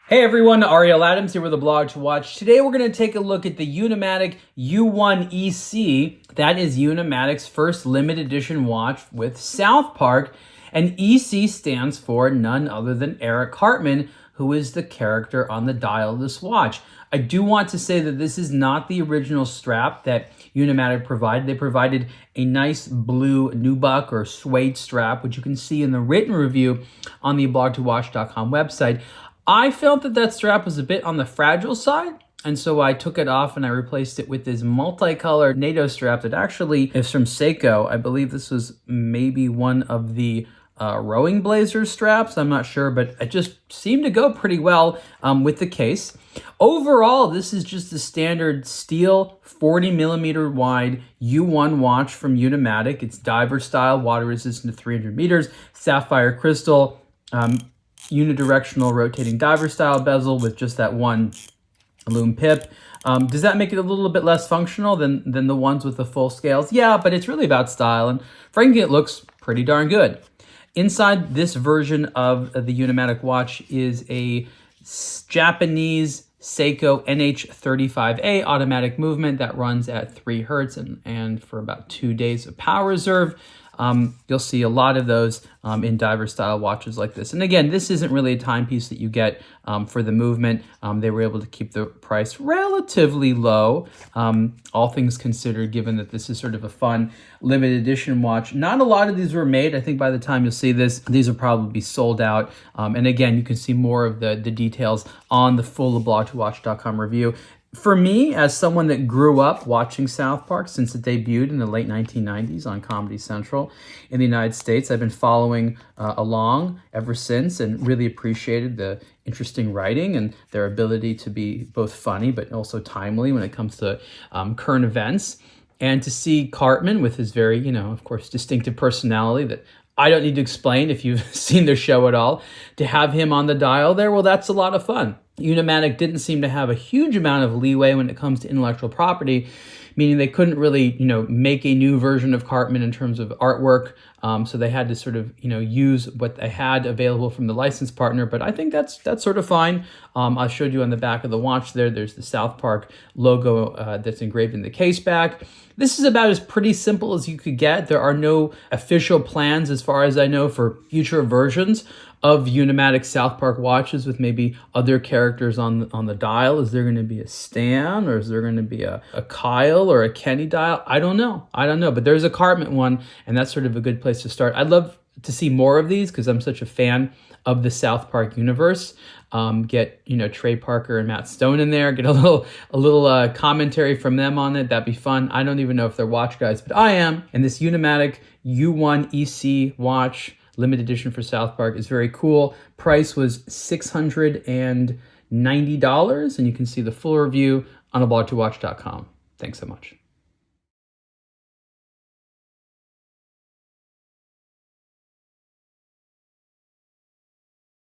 Hey everyone, Ariel Adams here with aBlogtoWatch. Today we're going to take a look at the UNIMATIC U1-EC. That is UNIMATIC's first limited edition watch with Southpark, and EC stands for none other than Eric Cartman, who is the character on the dial of this watch. I do want to say that this is not the original strap that UNIMATIC provided. They provided a nice blue nubuck or suede strap, which you can see in the written review on the aBlogtoWatch.com website. I felt that that strap was a bit on the fragile side, and so I took it off and I replaced it with this multicolored NATO strap that actually is from Seiko. I believe this was maybe one of the rowing blazer straps. I'm not sure, but it just seemed to go pretty well with the case. Overall, this is just the standard steel 40 millimeter wide U1 watch from UNIMATIC. It's diver style, water resistant to 300 meters, sapphire crystal, unidirectional rotating diver style bezel with just that one lume pip. Does that make it a little bit less functional than the ones with the full scales? Yeah, but it's really about style, and frankly, it looks pretty darn good. Inside this version of the UNIMATIC watch is a Japanese Seiko NH35A automatic movement that runs at 3 hertz and for about 2 days of power reserve. You'll see a lot of those in diver style watches like this. And again, this isn't really a timepiece that you get for the movement. They were able to keep the price relatively low, all things considered, given that this is sort of a fun limited edition watch. Not a lot of these were made. I think by the time you'll see this, these will probably be sold out. And again, you can see more of the details on the full aBlogtoWatch.com review. For me, as someone that grew up watching Southpark since it debuted in the late 1990s on Comedy Central in the United States, I've been following along ever since and really appreciated the interesting writing and their ability to be both funny but also timely when it comes to current events. And to see Cartman with his very, of course, distinctive personality that I don't need to explain if you've seen their show at all, to have him on the dial there, well, that's a lot of fun. UNIMATIC didn't seem to have a huge amount of leeway when it comes to intellectual property, meaning they couldn't really, make a new version of Cartman in terms of artwork. So they had to sort of, use what they had available from the license partner. But I think that's sort of fine. I showed you on the back of the watch there. There's the Southpark logo that's engraved in the case back. This is about as pretty simple as you could get. There are no official plans, as far as I know, for future versions of UNIMATIC Southpark watches with maybe other characters on the dial. Is there going to be a Stan, or is there going to be a Kyle or a Kenny dial? I don't know, but there's a Cartman one, and that's sort of a good place to start. I'd love to see more of these because I'm such a fan of the Southpark universe. Get Trey Parker and Matt Stone in there. Get a little commentary from them on it. That'd be fun. I don't even know if they're watch guys, but I am. And this UNIMATIC U1-EC watch, limited edition for Southpark, is very cool. Price was $690, and you can see the full review on aBlogtoWatch.com. Thanks so much.